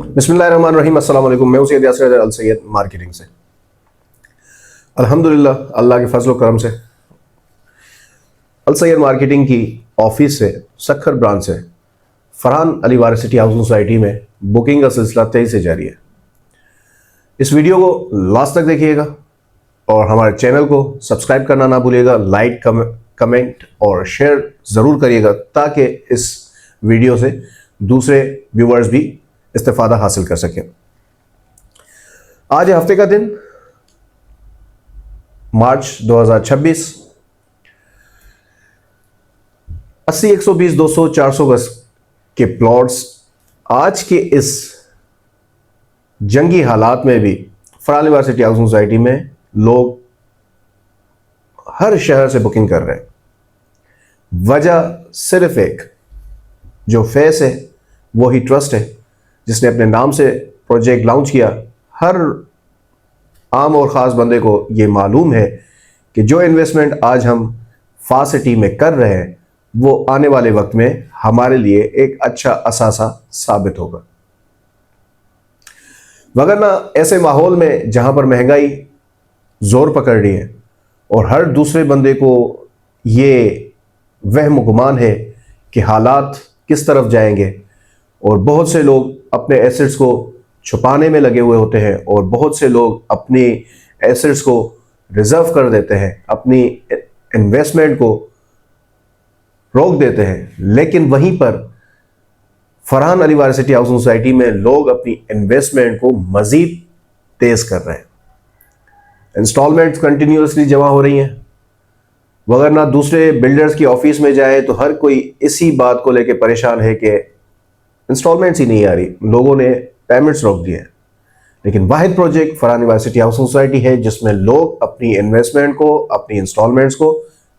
बिस्मिल्लाहिर्रहमानिर्रहीम। अस्सलाम वालेकुम। मैं सैयद यासिर अल सैयद मार्केटिंग से। अल्हम्दुलिल्लाह अल्लाह के फजल करम से अल सैयद मार्केटिंग की ऑफिस से सखर ब्रांच से फरहान अली वारिस सिटी हाउसिंग सोसाइटी में बुकिंग का सिलसिला तेजी से जारी है। इस वीडियो को लास्ट तक देखिएगा और हमारे चैनल को सब्सक्राइब करना ना भूलिएगा। लाइक कमेंट और शेयर ज़रूर करिएगा ताकि इस वीडियो से दूसरे व्यूवर्स भी इस्तेफादा हासिल कर सकें। आज हफ्ते का दिन मार्च 2026। 80, 120, 200, 400 गज के प्लॉट्स आज के इस जंगी हालात में भी फरहान अली वारिस सिटी हाउसिंग सोसाइटी में लोग हर शहर से बुकिंग कर रहे हैं। वजह सिर्फ एक, जो फेस है वही ट्रस्ट है, जिसने अपने नाम से प्रोजेक्ट लॉन्च किया। हर आम और ख़ास बंदे को ये मालूम है कि जो इन्वेस्टमेंट आज हम फास्ट सिटी में कर रहे हैं वो आने वाले वक्त में हमारे लिए एक अच्छा असासा साबित होगा। वगरना ऐसे माहौल में जहां पर महंगाई जोर पकड़ रही है और हर दूसरे बंदे को ये वहम गुमान है कि हालात किस तरफ जाएंगे और बहुत से लोग अपने एसेट्स को छुपाने में लगे हुए होते हैं और बहुत से लोग अपनी एसेट्स को रिजर्व कर देते हैं, अपनी इन्वेस्टमेंट को रोक देते हैं। लेकिन वहीं पर फरहान अली वारिस सिटी हाउसिंग सोसाइटी में लोग अपनी इन्वेस्टमेंट को मजीद तेज कर रहे हैं। इंस्टॉलमेंट्स कंटिन्यूसली जमा हो रही हैं। वगरना दूसरे बिल्डर्स की ऑफिस में जाए तो हर कोई इसी बात को लेकर परेशान है कि इंस्टॉलमेंट्स ही नहीं आ रही, लोगों ने पेमेंट्स रोक दिए हैं। लेकिन वाहिद प्रोजेक्ट फरहान अली वारिस सिटी हाउसिंग सोसाइटी है जिसमें लोग अपनी इन्वेस्टमेंट को, अपनी इंस्टॉलमेंट्स को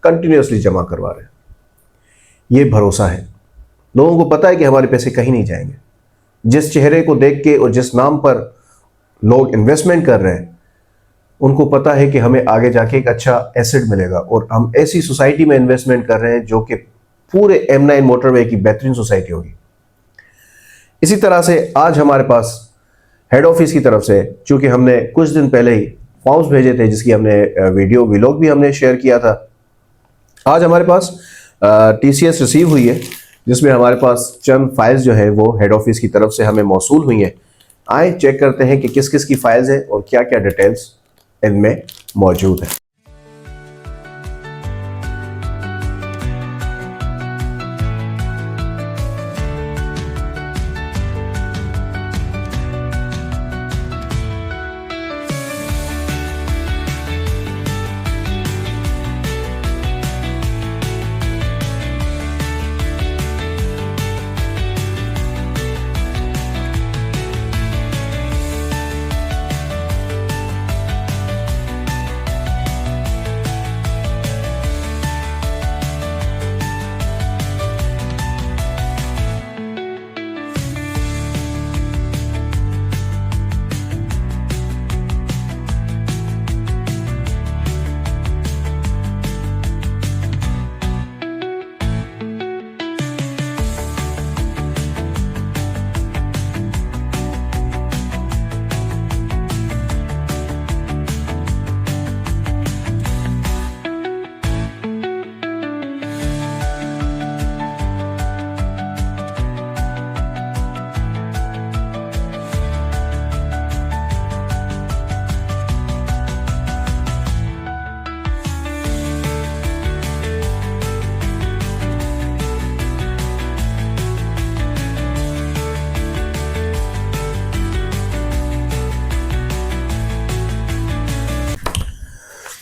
कंटिन्यूसली जमा करवा रहे हैं। ये भरोसा है, लोगों को पता है कि हमारे पैसे कहीं नहीं जाएंगे। जिस चेहरे को देख के और जिस नाम पर लोग इन्वेस्टमेंट कर रहे हैं उनको पता है कि हमें आगे जाके एक अच्छा एसेट मिलेगा और हम ऐसी सोसाइटी में इन्वेस्टमेंट कर रहे हैं जो कि पूरे M9 मोटरवे की बेहतरीन सोसाइटी होगी। इसी तरह से आज हमारे पास हेड ऑफिस की तरफ से, चूंकि हमने कुछ दिन पहले ही फॉर्म्स भेजे थे जिसकी हमने वीडियो व्लॉग भी हमने शेयर किया था, आज हमारे पास TCS रिसीव हुई है जिसमें हमारे पास चंद फाइल्स जो है वो हेड ऑफिस की तरफ से हमें मौसूल हुई हैं। आए चेक करते हैं कि किस किस की फाइल्स हैं और क्या क्या डिटेल्स इनमें मौजूद है।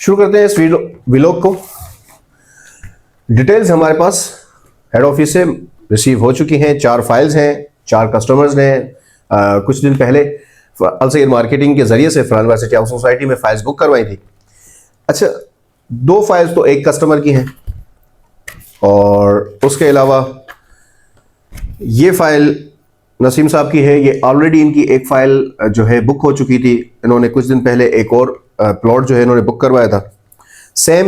शुरू करते हैं इस व्लॉग को। डिटेल्स हमारे पास हेड ऑफिस से रिसीव हो चुकी हैं। 4 फाइल्स हैं, 4 कस्टमर्स ने कुछ दिन पहले अल सैयद मार्केटिंग के जरिए से फरहान अली वारिस सिटी हाउसिंग सोसाइटी में फाइल्स बुक करवाई थी। अच्छा, 2 फाइल्स तो एक कस्टमर की हैं और उसके अलावा ये फाइल नसीम साहब की है। ये ऑलरेडी इनकी एक फाइल जो है बुक हो चुकी थी। इन्होंने कुछ दिन पहले एक और प्लॉट जो है इन्होंने बुक करवाया था। सेम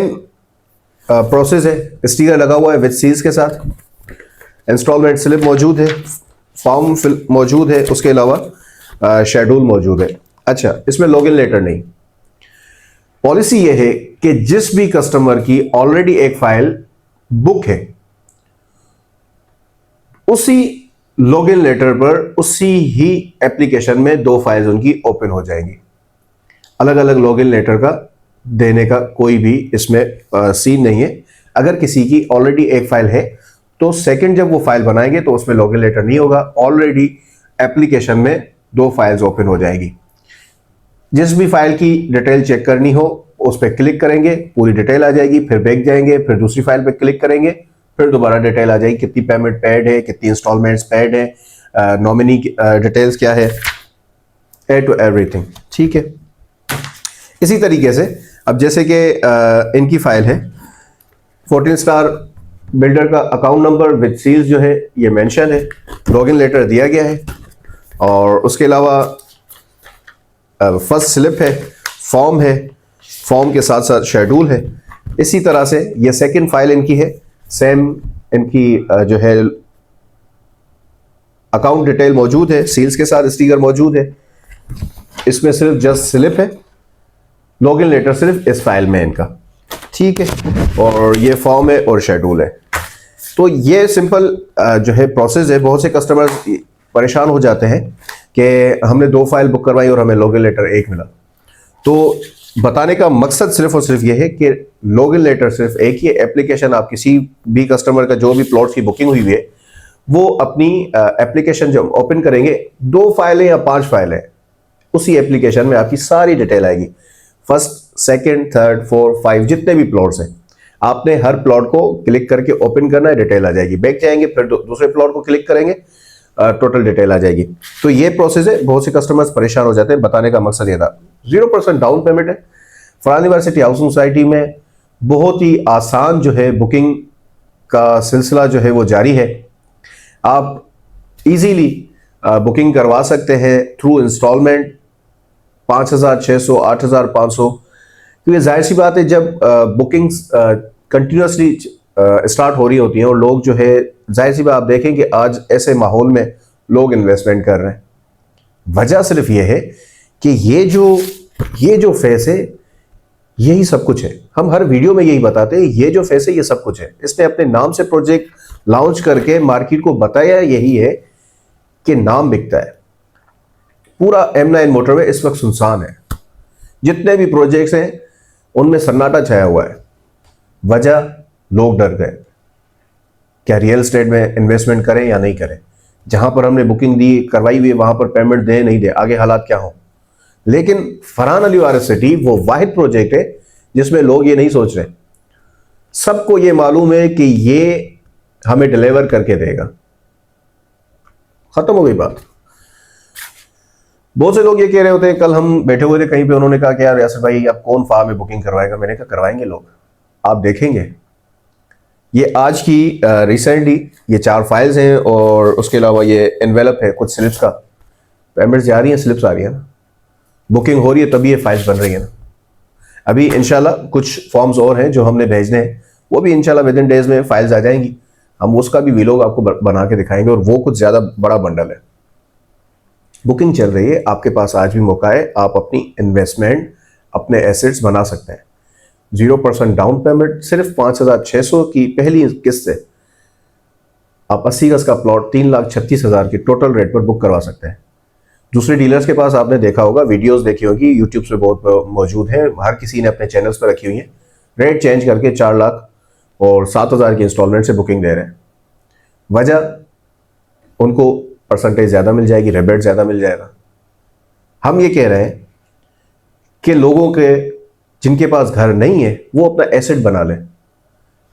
प्रोसेस है, स्टीकर लगा हुआ है विद सील्स के साथ। इंस्टॉलमेंट स्लिप मौजूद है, फॉर्म मौजूद है। उसके अलावा शेड्यूल मौजूद है। अच्छा, इसमें लॉगिन लेटर नहीं। पॉलिसी यह है कि जिस भी कस्टमर की ऑलरेडी एक फाइल बुक है, उसी लॉगिन लेटर पर उसी ही एप्लीकेशन में 2 फाइल्स उनकी ओपन हो जाएंगी। अलग अलग लॉगिन लेटर का देने का कोई भी इसमें सीन नहीं है। अगर किसी की ऑलरेडी एक फाइल है तो सेकंड जब वो फाइल बनाएंगे तो उसमें लॉगिन लेटर नहीं होगा, ऑलरेडी एप्लीकेशन में 2 फाइल्स ओपन हो जाएगी। जिस भी फाइल की डिटेल चेक करनी हो उस पर क्लिक करेंगे, पूरी डिटेल आ जाएगी, फिर बैक जाएंगे, फिर दूसरी फाइल पे क्लिक करेंगे, फिर दोबारा डिटेल आ जाएगी, कितनी पेमेंट पेड है, कितनी इंस्टॉलमेंट्स पेड है, नॉमिनी डिटेल्स क्या है, ए टू एवरीथिंग। ठीक है। इसी तरीके से अब जैसे कि इनकी फाइल है 14 स्टार बिल्डर का अकाउंट नंबर विद सील्स जो है ये मेंशन है, लॉगिन लेटर दिया गया है, और उसके अलावा फर्स्ट स्लिप है, फॉर्म है, फॉर्म के साथ साथ शेड्यूल है। इसी तरह से ये सेकंड फाइल इनकी है, सेम इनकी जो है अकाउंट डिटेल मौजूद है, सील्स के साथ स्टिकर मौजूद है। इसमें सिर्फ जस्ट स्लिप है, लॉगिन लेटर सिर्फ इस फाइल में इनका। ठीक है। और ये फॉर्म है और शेड्यूल है। तो ये सिंपल जो है प्रोसेस है। बहुत से कस्टमर्स परेशान हो जाते हैं कि हमने 2 फाइल बुक करवाई और हमें लॉगिन लेटर एक मिला। तो बताने का मकसद सिर्फ और सिर्फ ये है कि लॉगिन लेटर सिर्फ एक ही एप्लीकेशन, आप किसी भी कस्टमर का जो भी प्लॉट की बुकिंग हुई है वो अपनी एप्लीकेशन जब ओपन करेंगे 2 फाइलें या 5 फाइलें, उसी एप्लीकेशन में आपकी सारी डिटेल आएगी। फर्स्ट, सेकंड, थर्ड, 4, 5 जितने भी प्लॉट्स हैं, आपने हर प्लॉट को क्लिक करके ओपन करना है, डिटेल आ जाएगी। बैक जाएंगे, फिर दूसरे प्लॉट को क्लिक करेंगे, टोटल डिटेल आ जाएगी। तो ये प्रोसेस है। बहुत से कस्टमर्स परेशान हो जाते हैं। बताने का मकसद ये था। 0% डाउन पेमेंट है। फरहान यूनिवर्सिटी हाउसिंग सोसाइटी में बहुत ही आसान जो है बुकिंग का सिलसिला जो है वो जारी है। आप इजीली बुकिंग करवा सकते हैं थ्रू इंस्टॉलमेंट, 5,600, 8,500। क्योंकि जाहिर सी बात है जब बुकिंग्स कंटिन्यूसली स्टार्ट हो रही होती हैं और लोग जो है, जाहिर सी बात आप देखें कि आज ऐसे माहौल में लोग इन्वेस्टमेंट कर रहे हैं। वजह सिर्फ ये है कि ये जो फेस है यही सब कुछ है। हम हर वीडियो में यही बताते हैं, ये जो फेस है ये सब कुछ है। इसने अपने नाम से प्रोजेक्ट लॉन्च करके मार्केट को बताया यही है कि नाम बिकता है। पूरा M9 मोटरवे इस वक्त सुनसान है। जितने भी प्रोजेक्ट्स हैं उनमें सन्नाटा छाया हुआ है। वजह, लोग डर गए क्या रियल एस्टेट में इन्वेस्टमेंट करें या नहीं करें। जहां पर हमने बुकिंग दी करवाई हुई है वहां पर पेमेंट दे नहीं दे, आगे हालात क्या हो। लेकिन फरहान यूनिवर्सिटी वो वाहिद प्रोजेक्ट है जिसमें लोग ये नहीं सोच रहे। सबको ये मालूम है कि ये हमें डिलीवर करके देगा। खत्म हो गई बात। बहुत से लोग ये कह रहे होते हैं, कल हम बैठे हुए थे कहीं पे, उन्होंने कहा कि यार यासर भाई आप कौन फार्म में बुकिंग करवाएगा। मैंने कहा करवाएंगे लोग, आप देखेंगे। ये आज की रिसेंटली ये 4 फाइल्स हैं और उसके अलावा ये एनवेलप है कुछ स्लिप्स का। पेमेंट्स जा रही हैं, स्लिप्स आ रही है ना, बुकिंग हो रही है, तभी ये फाइल्स बन रही है ना। अभी इंशाल्लाह कुछ फॉर्म्स और हैं जो हमने भेजने हैं, वो भी इंशाल्लाह विद इन डेज में फाइल्स आ जाएंगी। हम उसका भी वीलॉग आपको बना के दिखाएंगे, और वो कुछ ज़्यादा बड़ा बंडल है। बुकिंग चल रही है, आपके पास आज भी मौका है, आप अपनी इन्वेस्टमेंट, अपने एसेट्स बना सकते हैं। 0% डाउन पेमेंट, सिर्फ 5,600 की पहली किस्त से आप 80 गज का प्लॉट 3,36,000 की टोटल रेट पर बुक करवा सकते हैं। दूसरे डीलर्स के पास आपने देखा होगा, वीडियोस देखी होगी, यूट्यूब पे बहुत मौजूद हैं, हर किसी ने अपने चैनल्स पर रखी हुई है। रेट चेंज करके 4 लाख और 7,000 की इंस्टॉलमेंट से बुकिंग दे रहे हैं। वजह, उनको परसेंटेज ज़्यादा मिल जाएगी, रिबेट ज़्यादा मिल जाएगा। हम ये कह रहे हैं कि लोगों के जिनके पास घर नहीं है वो अपना एसेट बना लें,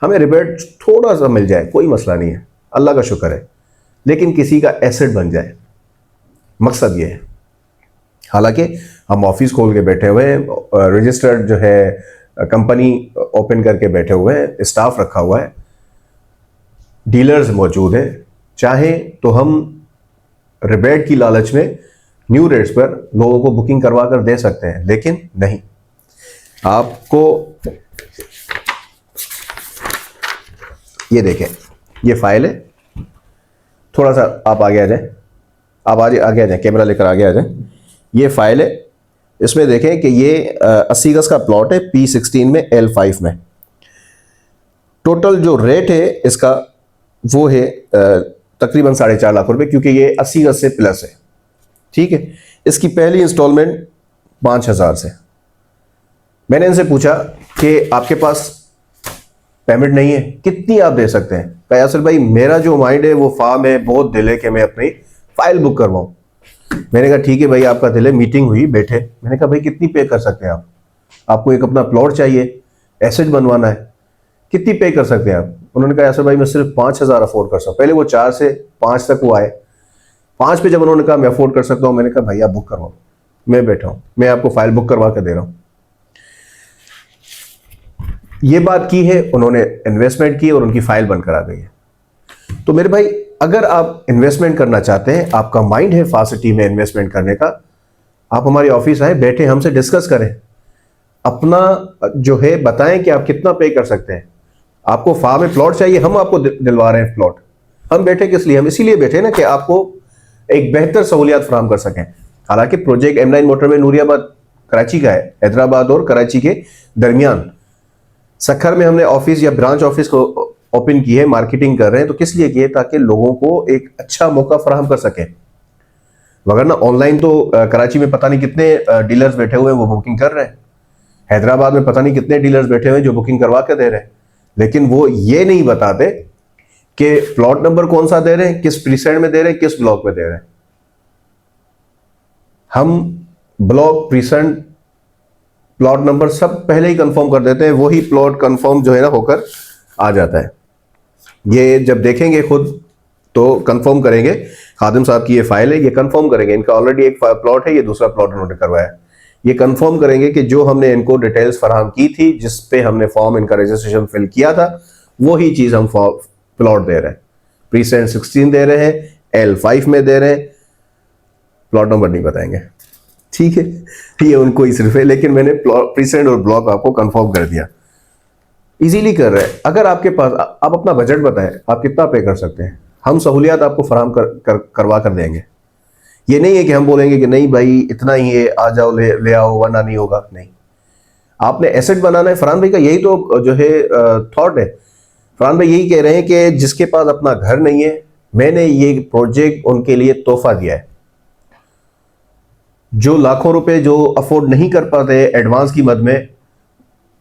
हमें रिबेट थोड़ा सा मिल जाए, कोई मसला नहीं है, अल्लाह का शुक्र है, लेकिन किसी का एसेट बन जाए, मकसद ये है। हालांकि हम ऑफिस खोल के बैठे हुए हैं, रजिस्टर्ड जो है कंपनी ओपन करके बैठे हुए हैं, स्टाफ रखा हुआ है, डीलर्स मौजूद हैं, चाहें तो हम रिबेट की लालच में न्यू रेट्स पर लोगों को बुकिंग करवा कर दे सकते हैं, लेकिन नहीं। आपको ये देखें, ये फाइल है, थोड़ा सा आप आगे आ जाए, आप आगे आगे आ जाए, कैमरा लेकर आगे आ जाए। ये फाइल है, इसमें देखें कि ये 80 गज का प्लॉट है P16 में L5 में। टोटल जो रेट है इसका वो है तकरीबन 4.5 लाख रुपए, क्योंकि ये 80 गज से प्लस है। ठीक है, इसकी पहली इंस्टॉलमेंट 5,000 से। मैंने इनसे पूछा कि आपके पास पेमेंट नहीं है, कितनी आप दे सकते हैं? कहा यासर भाई मेरा जो माइंड है वो फार्म है, बहुत दिल है कि मैं अपनी फाइल बुक करवाऊं। मैंने कहा ठीक है भाई, आपका दिल है, मीटिंग हुई, बैठे। मैंने कहा भाई कितनी पे कर सकते हैं आप? आपको एक अपना प्लॉट चाहिए, एसेट बनवाना है, कितनी पे कर सकते हैं आप? उन्होंने कहा यासर भाई मैं सिर्फ 5,000 अफोर्ड कर सकता हूँ। पहले वो 4 से 5 तक वो आए। 5 पे जब उन्होंने कहा मैं अफोर्ड कर सकता हूँ, मैंने कहा भैया बुक करवाओ, मैं बैठा हूँ, मैं आपको फाइल बुक करवा कर दे रहा हूँ। ये बात की है, उन्होंने इन्वेस्टमेंट की और उनकी फाइल बनकर आ गई है। तो मेरे भाई अगर आप इन्वेस्टमेंट करना चाहते हैं, आपका माइंड है फासिटी में इन्वेस्टमेंट करने का, आप हमारे ऑफिस आए, बैठे, हमसे डिस्कस करें, अपना जो है बताएं कि आप कितना पे कर सकते हैं। आपको फार्म में प्लॉट चाहिए, हम आपको दिलवा रहे हैं प्लॉट। हम बैठे किस लिए? हम इसीलिए बैठे ना कि आपको एक बेहतर सहूलियात फराहम कर सकें। हालांकि project M9 motorway Nooriabad Karachi का है, हैदराबाद और कराची के दरमियान। सखर में हमने ऑफिस या ब्रांच ऑफिस को ओपन की है, मार्केटिंग कर रहे हैं। तो किस लिए किए? ताकि लोगों को एक अच्छा मौका फराहम कर सके। वगरना ऑनलाइन तो कराची में पता नहीं कितने डीलर्स बैठे हुए हैं, वो बुकिंग कर रहे हैं। हैदराबाद में पता नहीं कितने डीलर्स बैठे हुए हैं जो बुकिंग करवा के दे रहे हैं, लेकिन वो ये नहीं बताते कि प्लॉट नंबर कौन सा दे रहे हैं, किस प्रीसेंट में दे रहे हैं, किस ब्लॉक में दे रहे हैं। हम ब्लॉक, प्रीसेंट, प्लॉट नंबर सब पहले ही कंफर्म कर देते हैं, वही प्लॉट कंफर्म जो है ना होकर आ जाता है। ये जब देखेंगे खुद तो कंफर्म करेंगे, खादिम साहब की ये फाइल है, ये कंफर्म करेंगे, इनका ऑलरेडी एक प्लॉट है, ये दूसरा प्लॉट उन्होंने करवाया। ये कंफर्म करेंगे कि जो हमने इनको डिटेल्स फराहम की थी, जिस पे हमने फॉर्म इनका रजिस्ट्रेशन फिल किया था, वही चीज हम प्लॉट दे रहे हैं। प्रीसेंट 16 दे रहे हैं, L5 में दे रहे हैं, प्लॉट नंबर नहीं बताएंगे। ठीक है, ये उनको ही सिर्फ है, लेकिन मैंने प्रीसेंट और ब्लॉक आपको कंफर्म कर दिया। इजीली कर रहे हैं। अगर आपके पास, आप अपना बजट बताएं, आप कितना पे कर सकते हैं, हम सहूलियात आपको फराहम करवा कर देंगे। ये नहीं है कि हम बोलेंगे कि नहीं भाई इतना ही है, आ जाओ ले आओ, वरना नहीं होगा। नहीं, आपने एसेट बनाना है। फरहान भाई का यही तो जो है थॉट है। फरहान भाई यही कह रहे हैं कि जिसके पास अपना घर नहीं है, मैंने ये प्रोजेक्ट उनके लिए तोहफा दिया है। जो लाखों रुपए जो अफोर्ड नहीं कर पाते एडवांस की मद में,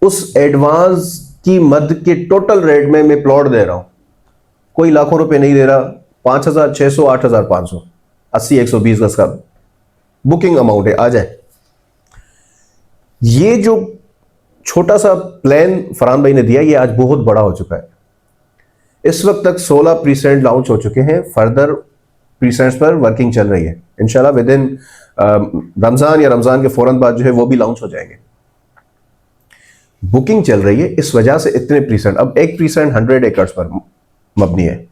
उस एडवांस की मद के टोटल रेट में मैं प्लॉट दे रहा हूं। कोई लाखों रुपए नहीं दे रहा, 5,600, 8,500, 80, 120 गज का बुकिंग अमाउंट है, आ जाए। ये जो छोटा सा प्लान फरहान भाई ने दिया, ये आज बहुत बड़ा हो चुका है। इस वक्त तक 16 प्रीसेंट लॉन्च हो चुके हैं, फर्दर प्रीसेंट्स पर वर्किंग चल रही है। इंशाल्लाह विद इन रमजान या रमजान के फौरन बाद जो है वो भी लॉन्च हो जाएंगे। बुकिंग चल रही है, इस वजह से इतने प्रीसेंट। अब एक प्रीसेंट 100 एकर्स पर मबनी है,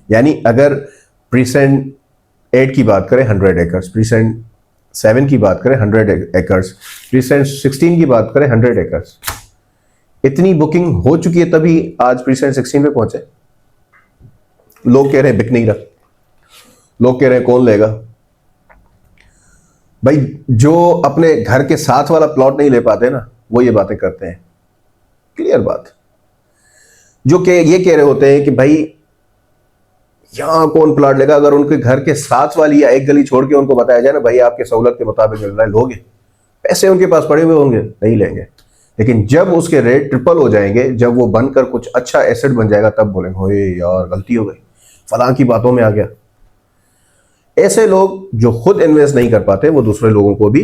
यानी अगर प्रीसेंट 8 की बात करें 100 एकर्स, प्रीसेंट 7 की बात करें 100 एकर्स, प्रीसेंट 16 की बात करें 100 एकर्स। इतनी बुकिंग हो चुकी है, तभी आज प्रीसेंट 16 पे पहुंचे। लोग कह रहे हैं बिक नहीं रहा, लोग कह रहे हैं कौन लेगा। भाई जो अपने घर के साथ वाला प्लॉट नहीं ले पाते ना, वो ये बातें करते हैं। क्लियर बात। जो ये कह रहे होते हैं कि भाई यहां कौन प्लॉट लेगा, अगर उनके घर के साथ वाली या एक गली छोड़ के उनको बताया जाए ना भाई आपके सहूलत के मुताबिक मिल रहा है, लोगे? पैसे उनके पास पड़े हुए होंगे, नहीं लेंगे। लेकिन जब उसके रेट ट्रिपल हो जाएंगे, जब वो बनकर कुछ अच्छा एसेट बन जाएगा, तब बोलेंगे ओए यार गलती हो गई, फलां की बातों में आ गया। ऐसे लोग जो खुद इन्वेस्ट नहीं कर पाते, वो दूसरे लोगों को भी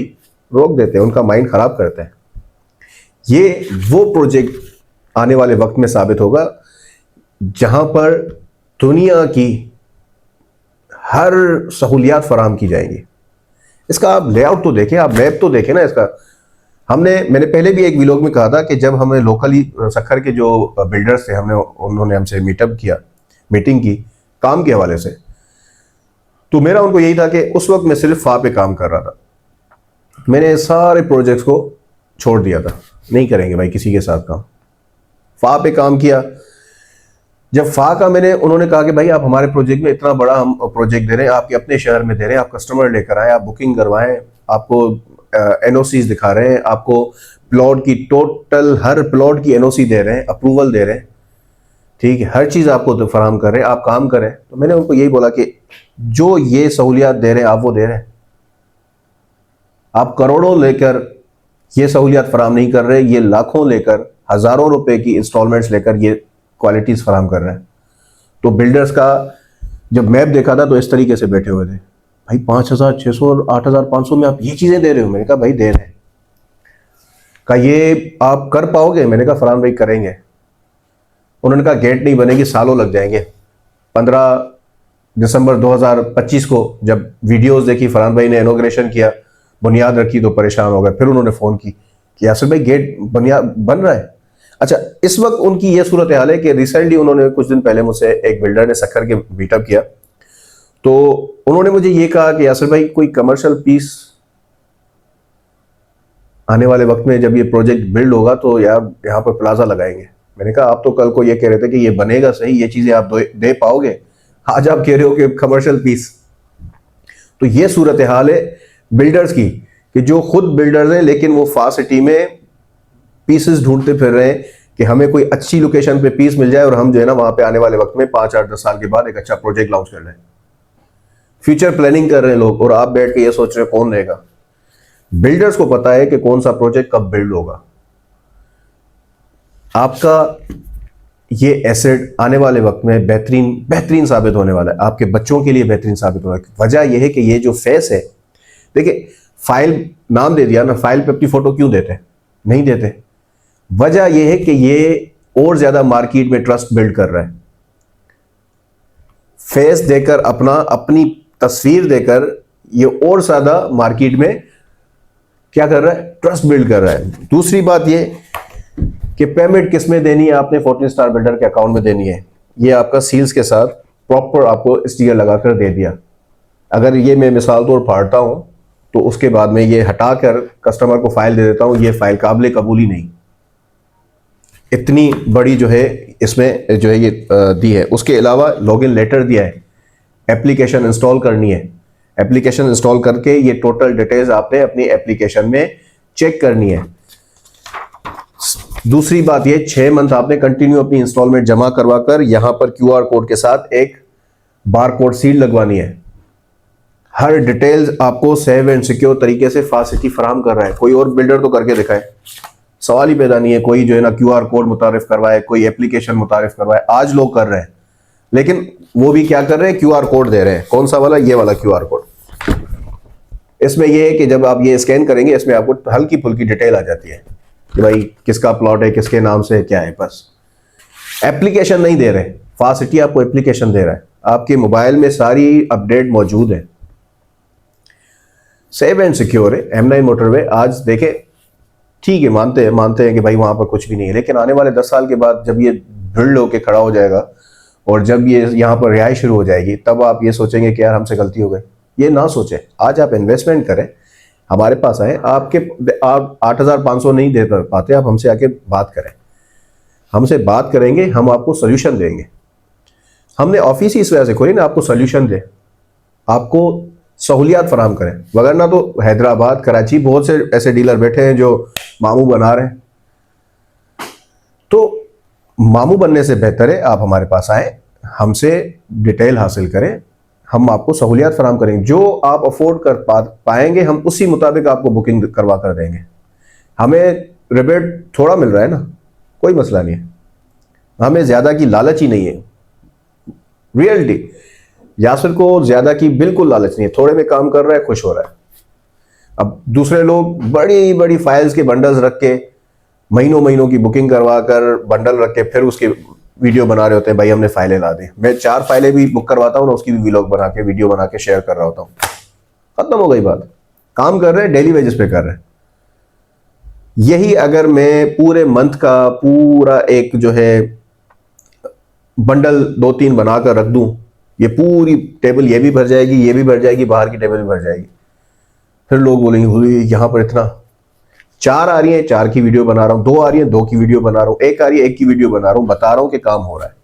रोक देते हैं, उनका माइंड खराब करते हैं। ये वो प्रोजेक्ट आने वाले वक्त में साबित होगा जहां पर दुनिया की हर सहूलियात फराहम की जाएंगी। इसका आप लेआउट तो देखें, आप मैप तो देखें ना इसका। मैंने पहले भी एक व्लॉग में कहा था कि जब हमने लोकली सखर के जो बिल्डर्स थे, उन्होंने हमसे मीटअप किया, मीटिंग की काम के हवाले से, तो मेरा उनको यही था कि उस वक्त मैं सिर्फ फा पे काम कर रहा था। मैंने सारे प्रोजेक्ट्स को छोड़ दिया था, नहीं करेंगे भाई किसी के साथ काम। फा पे काम किया, जब फा का मैंने, उन्होंने कहा कि भाई आप हमारे प्रोजेक्ट में इतना बड़ा हम प्रोजेक्ट दे रहे हैं, आपके अपने शहर में दे रहे हैं, आप कस्टमर लेकर आए, आप बुकिंग करवाएं, आपको एनओसीज दिखा रहे हैं, आपको प्लॉट की टोटल हर प्लॉट की एनओसी दे रहे हैं, अप्रूवल दे रहे हैं, ठीक है, हर चीज़ आपको तो फराहम कर रहे हैं, आप काम करें। तो मैंने उनको यही बोला कि जो ये सहूलियात दे रहे हैं आप वो दे रहे हैं, आप करोड़ों लेकर ये सहूलियात फराहम नहीं कर रहे, ये लाखों लेकर, हज़ारों रुपए की इंस्टॉलमेंट्स लेकर ये क्वालिटीज़ फराहम कर रहे हैं। तो बिल्डर्स का जब मैप देखा था तो इस तरीके से बैठे हुए थे, भाई 5,600 और 8,500 में आप ये चीज़ें दे रहे हो। मैंने कहा भाई दे रहे हैं। कहा ये आप कर पाओगे? मैंने कहा फरहान भाई करेंगे। उन्होंने कहा गेट नहीं बनेगी, सालों लग जाएंगे। 15 दिसंबर 2025 को जब वीडियोस देखी, फरहान भाई ने इनॉग्रेशन किया, बुनियाद रखी तो परेशान हो गए। फिर उन्होंने फ़ोन की कि यासिर भाई गेट बन रहा है। अच्छा, इस वक्त उनकी ये सूरत हाल है कि रिसेंटली उन्होंने कुछ दिन पहले मुझसे, एक बिल्डर ने सक्खर के मीटअप किया, तो उन्होंने मुझे ये कहा कि यासिर भाई कोई कमर्शियल पीस आने वाले वक्त में जब ये प्रोजेक्ट बिल्ड होगा तो यार यहाँ पर प्लाजा लगाएंगे। मैंने कहा आप तो कल को ये कह रहे थे कि ये बनेगा सही, ये चीजें आप दे पाओगे, आज आप कह रहे हो कि कमर्शियल पीस। तो ये सूरत हाल है बिल्डर्स की कि जो खुद बिल्डर्स हैं लेकिन वो फा सिटी में पीसेस ढूंढते फिर रहे हैं कि हमें कोई अच्छी लोकेशन पे पीस मिल जाए और हम जो है ना वहां पे आने वाले वक्त में 5, 8, 10 साल के बाद एक अच्छा प्रोजेक्ट लॉन्च कर लें। फ्यूचर प्लानिंग कर रहे हैं लोग और आप बैठ के ये सोच रहे हैं कौन रहेगा। बिल्डर्स को पता है कि कौन सा प्रोजेक्ट कब बिल्ड होगा। आपका ये एसेट आने वाले वक्त में बेहतरीन साबित होने वाला है, आपके बच्चों के लिए बेहतरीन साबित होने वाला है। वजह यह है कि ये जो फेस है, देखिए फाइल नाम दे दिया ना, फाइल पे अपनी फोटो क्यों देते हैं? नहीं देते। वजह यह है कि ये और ज्यादा मार्केट में ट्रस्ट बिल्ड कर रहा है। फेस देकर, अपनी तस्वीर देकर ये और ज्यादा मार्केट में क्या कर रहा है? ट्रस्ट बिल्ड कर रहा है। दूसरी बात ये कि पेमेंट किस में देनी है? आपने 14 स्टार बिल्डर के अकाउंट में देनी है। ये आपका सील्स के साथ प्रॉपर आपको स्टिकर लगाकर दे दिया। अगर ये मैं मिसाल तौर फाड़ता हूं तो उसके बाद में ये हटाकर कस्टमर को फाइल दे देता हूं, ये फाइल काबिल कबूली नहीं। इतनी बड़ी जो है इसमें जो है ये दी है। उसके अलावा लॉगिन लेटर दिया है, एप्लीकेशन इंस्टॉल करनी है, एप्लीकेशन इंस्टॉल करके ये टोटल डिटेल्स आपने अपनी एप्लीकेशन में चेक करनी है। दूसरी बात ये 6 मंथ आपने कंटिन्यू अपनी इंस्टॉलमेंट जमा करवाकर यहां पर क्यूआर कोड के साथ एक बार कोड सील लगवानी है। हर डिटेल्स आपको सेव एंड सिक्योर तरीके से फासिटी फराहम कर रहा है। कोई और बिल्डर तो करके दिखाए, सवाल ही पैदा नहीं है। कोई जो है ना क्यूआर कोड मुतारिफ करवाए, कोई एप्लीकेशन मुतारिफ करवाए, आज लोग कर रहे हैं। लेकिन वो भी क्या कर रहे हैं? क्यूआर कोड दे रहे हैं। कौन सा वाला? ये वाला क्यूआर कोड। इसमें यह है कि जब आप ये स्कैन करेंगे इसमें आपको हल्की फुल्की डिटेल आ जाती है कि भाई किसका प्लॉट है, किसके नाम से क्या है। बस एप्लीकेशन नहीं दे रहे। फासिटी आपको एप्लीकेशन दे रहा है, आपके मोबाइल में सारी अपडेट मौजूद है, सेव एंड सिक्योर है। M9 मोटरवे आज देखें, ठीक है, मानते हैं कि भाई वहां पर कुछ भी नहीं है, लेकिन आने वाले 10 साल के बाद जब ये बिल्ड होके खड़ा हो जाएगा और जब ये यहाँ पर रिहाई शुरू हो जाएगी, तब आप ये सोचेंगे कि यार हमसे गलती हो गई। ये ना सोचें, आज आप इन्वेस्टमेंट करें, हमारे पास आए। आप 8,500 नहीं दे पाते, आप हमसे आके बात करें, हमसे बात करेंगे, हम आपको सोल्यूशन देंगे। हमने ऑफिस ही इस वजह से खोली ना, आपको सोल्यूशन दे, आपको सहूलियात फराहम करें। वगरना तो हैदराबाद, कराची बहुत से ऐसे डीलर बैठे हैं जो मामू बना रहे हैं। तो मामू बनने से बेहतर है आप हमारे पास आए, हमसे डिटेल हासिल करें, हम आपको सहूलियात फराहम करेंगे। जो आप अफोर्ड कर पाएंगे हम उसी मुताबिक आपको बुकिंग करवा कर देंगे। हमें रिबेट थोड़ा मिल रहा है ना, कोई मसला नहीं है, हमें ज़्यादा की लालच ही नहीं है। रियलिटी, यासिर को ज़्यादा की बिल्कुल लालच नहीं है, थोड़े में काम कर रहा है, खुश हो रहा है। अब दूसरे लोग बड़ी बड़ी फाइल्स के बंडल्स रख के महीनों की बुकिंग करवा कर बंडल रख के फिर उसके वीडियो बना रहे होते हैं, भाई हमने फाइलें ला दी। मैं 4 फाइलें भी बुक करवाता हूँ ना, उसकी भी व्लॉग बना के, वीडियो बना के शेयर कर रहा होता हूँ। खत्म हो गई बात। काम कर रहे हैं, डेली वेजेस पे कर रहे हैं। यही अगर मैं पूरे मंथ का पूरा एक जो है बंडल 2-3 बनाकर रख दूं, ये पूरी टेबल ये भी भर जाएगी, ये भी भर जाएगी, बाहर की टेबल भी भर जाएगी। फिर लोग बोलेंगे यहाँ पर इतना, 4 आ रही है, 4 की वीडियो बना रहा हूँ, 2 आ रही है, 2 की वीडियो बना रहा हूँ, 1 आ रही है, 1 की वीडियो बना रहा हूँ, बता रहा हूँ कि काम हो रहा है।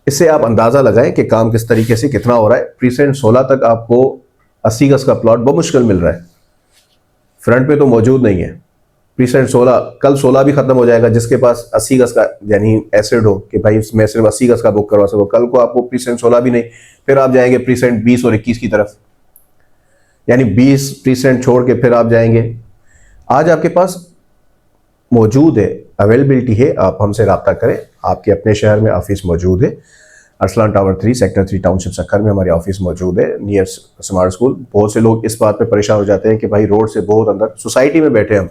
इससे आप अंदाज़ा लगाएं कि काम किस तरीके से कितना हो रहा है। प्रीसेंट 16 तक आपको 80 गज का प्लॉट बहुत मुश्किल मिल रहा है, फ्रंट पे तो मौजूद नहीं है। प्रीसेंट 16, कल 16 भी खत्म हो जाएगा। जिसके पास 80 गज का यानी एसिड हो कि भाई मैं सिर्फ 80 गज का बुक करवा सकूँ, कल को आपको प्रीसेंट 16 भी नहीं, फिर आप जाएंगे प्रीसेंट 20 और 21 की तरफ, यानी 20 प्रीसेंट छोड़ के फिर आप जाएंगे। आज आपके पास मौजूद है, अवेलेबिलिटी है, आप हमसे रब्ता करें। आपके अपने शहर में ऑफिस मौजूद है, Arsalan tower 3 sector 3 township Sukkur में हमारी ऑफिस मौजूद है, नियर स्मार्ट स्कूल। बहुत से लोग इस बात पे परेशान हो जाते हैं कि भाई रोड से बहुत अंदर, सोसाइटी में बैठे, हम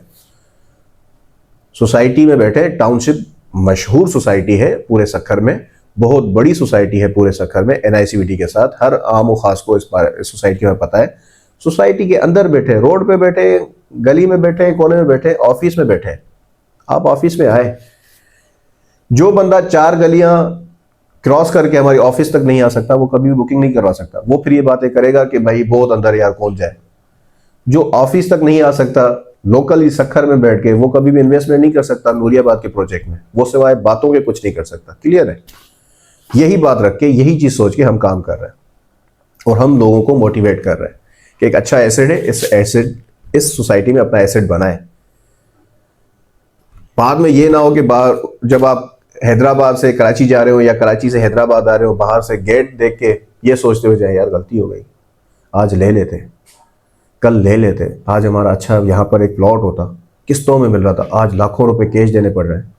सोसाइटी में बैठे, टाउनशिप मशहूर सोसाइटी है पूरे सक्खर में, बहुत बड़ी सोसाइटी है पूरे सक्खर में NICVT के साथ। हर आम व खास को इस सोसाइटी में पता है। सोसाइटी के अंदर बैठे, रोड पे बैठे, गली में बैठे, कोने में बैठे, ऑफिस में बैठे, आप ऑफिस में आए। जो बंदा 4 गलियां क्रॉस करके हमारी ऑफिस तक नहीं आ सकता, वो कभी भी बुकिंग नहीं करवा सकता। वो फिर ये बातें करेगा कि भाई बहुत अंदर यार कौन जाए। जो ऑफिस तक नहीं आ सकता लोकल सक्खर में बैठ के, वो कभी भी इन्वेस्टमेंट नहीं कर सकता नूरियाबाद के प्रोजेक्ट में, वो सिवाय बातों के कुछ नहीं कर सकता। क्लियर है? यही बात रख के, यही चीज सोच के हम काम कर रहे हैं और हम लोगों को मोटिवेट कर रहे हैं कि एक अच्छा एसेट है, इस एसेट, इस सोसाइटी में अपना एसेट बनाए। बाद में ये ना हो कि बाहर जब आप हैदराबाद से कराची जा रहे हो या कराची से हैदराबाद आ रहे हो, बाहर से गेट देख के ये सोचते हो जाए यार गलती हो गई, आज ले लेते, कल ले लेते, आज हमारा अच्छा यहाँ पर एक प्लॉट होता, किस्तों में मिल रहा था, आज लाखों रुपए कैश देने पड़ रहे हैं।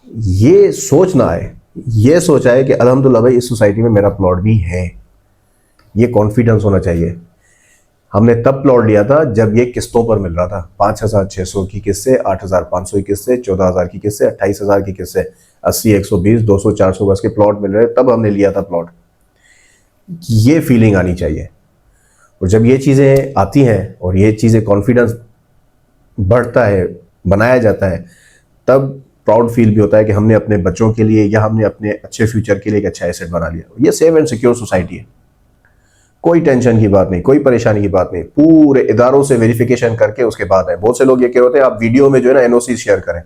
ये सोच ना आए, ये सोच आए कि अल्हम्दुलिल्लाह भाई इस सोसाइटी में मेरा प्लॉट भी है। ये कॉन्फिडेंस होना चाहिए। हमने तब प्लॉट लिया था जब ये किस्तों पर मिल रहा था, 5,600 की किस्त से, 8,500 की किस्त से, 14,000 की किस्त से, 28,000 की किस्त से, 80, 120, 200, 400 गज के प्लॉट मिल रहे, तब हमने लिया था प्लॉट। ये फीलिंग आनी चाहिए। और जब ये चीज़ें आती हैं और ये चीज़ें कॉन्फिडेंस बढ़ता है, बनाया जाता है, तब प्राउड फील भी होता है कि हमने अपने बच्चों के लिए या हमने अपने अच्छे फ्यूचर के लिए एक अच्छा एसेट बना लिया। ये सेफ एंड सिक्योर सोसाइटी है, कोई टेंशन की बात नहीं, कोई परेशानी की बात नहीं। पूरे इदारों से वेरिफिकेशन करके उसके बाद है। बहुत से लोग ये कह रहे होते हैं आप वीडियो में जो है ना NOC शेयर करें।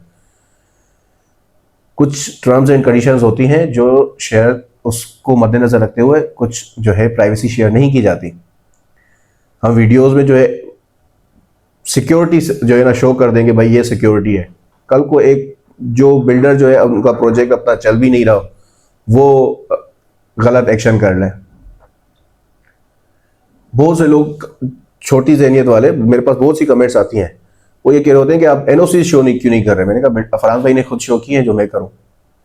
कुछ टर्म्स एंड कंडीशंस होती हैं जो शेयर, उसको मद्देनजर रखते हुए कुछ जो है प्राइवेसी शेयर नहीं की जाती। हम वीडियोस में जो है सिक्योरिटी जो है ना शो कर देंगे, भाई ये सिक्योरिटी है। कल को एक जो बिल्डर जो है उनका प्रोजेक्ट अपना चल भी नहीं रहा, वो गलत एक्शन कर लें। बहुत से लोग छोटी ज़हनियत वाले, मेरे पास बहुत सी कमेंट्स आती हैं, वो ये कह रहे होते हैं कि आप NOC शो नहीं क्यों नहीं कर रहे। मैंने कहा फरहान भाई ने खुद शो किए हैं, जो मैं करूं।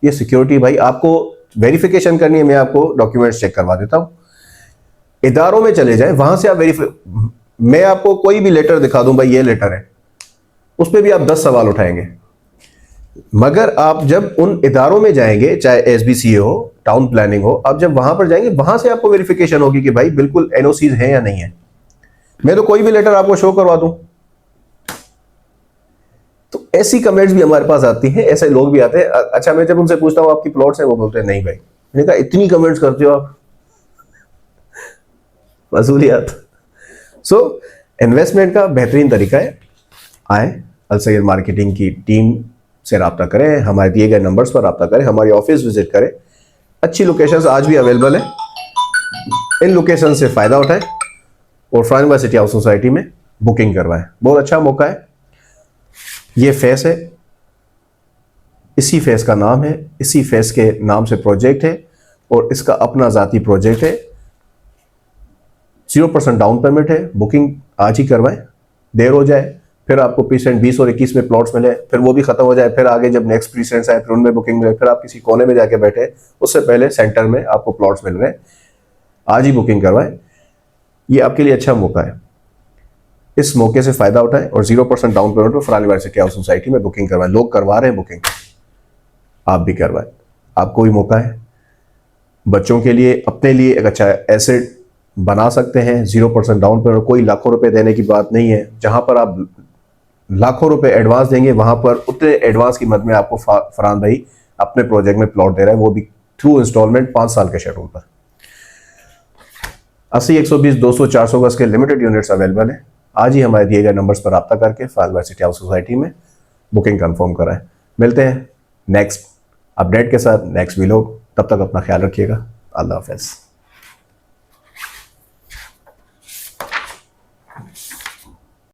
ये सिक्योरिटी भाई, आपको वेरिफिकेशन करनी है, मैं आपको डॉक्यूमेंट्स चेक करवा देता हूं। इदारों में चले जाएं, वहां से आप मैं आपको कोई भी लेटर दिखा दूं, भाई ये लेटर है, उस पर भी आप 10 सवाल उठाएंगे। मगर आप जब उन इदारों में जाएंगे, चाहे SBCA हो, टाउन प्लानिंग हो, आप जब वहां पर जाएंगे, वहां से आपको वेरिफिकेशन होगी कि भाई बिल्कुल NOCs हैं या नहीं है। मैं तो कोई भी लेटर आपको शो करवा दूं। तो ऐसी कमेंट्स भी हमारे पास आती हैं, ऐसे लोग भी आते हैं। अच्छा, मैं जब उनसे पूछता हूं आपकी प्लॉट्स हैं, वो बोलते हैं नहीं भाई। मैंने कहा इतनी कमेंट्स करते हो आप, वसूलियात। सो इन्वेस्टमेंट का बेहतरीन तरीका है, आए अलसैयद मार्केटिंग की टीम से रब्ता करें, हमारे दिए गए नंबर्स पर रब्ता करें, हमारी ऑफिस विजिट करें। अच्छी लोकेशंस आज भी अवेलेबल है, इन लोकेशन से फ़ायदा उठाएं और फरहान सिटी हाउस सोसाइटी में बुकिंग करवाएं। बहुत अच्छा मौका है। ये फेस है, इसी फेस का नाम है, इसी फेस के नाम से प्रोजेक्ट है और इसका अपना ज़ाती प्रोजेक्ट है। 0% डाउन पेमेंट है। बुकिंग आज ही करवाएं, देर हो जाए फिर आपको प्रीसेंट 20 और 21 में प्लॉट्स मिले, फिर वो भी खत्म हो जाए, फिर आगे जब नेक्स्ट प्रीसेंट्स आए फिर उनमें बुकिंग मिले, फिर आप किसी कोने में जाके बैठे, उससे पहले सेंटर में आपको प्लॉट्स मिल रहे हैं। आज ही बुकिंग करवाएं, ये आपके लिए अच्छा मौका है। इस मौके से फ़ायदा उठाएं और 0% डाउन पेमेंट पर फरहान सिटी हाउस सोसाइटी में बुकिंग करवाएं। लोग करवा रहे हैं बुकिंग, आप भी करवाएं। आपको भी मौका है, बच्चों के लिए, अपने लिए एक अच्छा एसेट बना सकते हैं। 0% डाउन पेमेंट, कोई लाखों रुपए देने की बात नहीं है। जहां पर आप लाखों रुपए एडवांस देंगे, वहां पर उतने एडवांस की मद में आपको फरहान भाई अपने प्रोजेक्ट में प्लॉट दे रहा है, वो भी थ्रू इंस्टॉलमेंट 5 साल के शेड्यूल पर। 80, 120, 200, 400 गज के लिमिटेड यूनिट्स अवेलेबल है। आज ही हमारे दिए गए नंबर्स पर रब्ता करके फरहान सिटी हाउस सोसाइटी में बुकिंग कंफर्म कराएं। मिलते हैं नेक्स्ट अपडेट के साथ, नेक्स्ट वीडियो। तब तक अपना ख्याल रखिएगा। अल्लाह हाफ़िज़।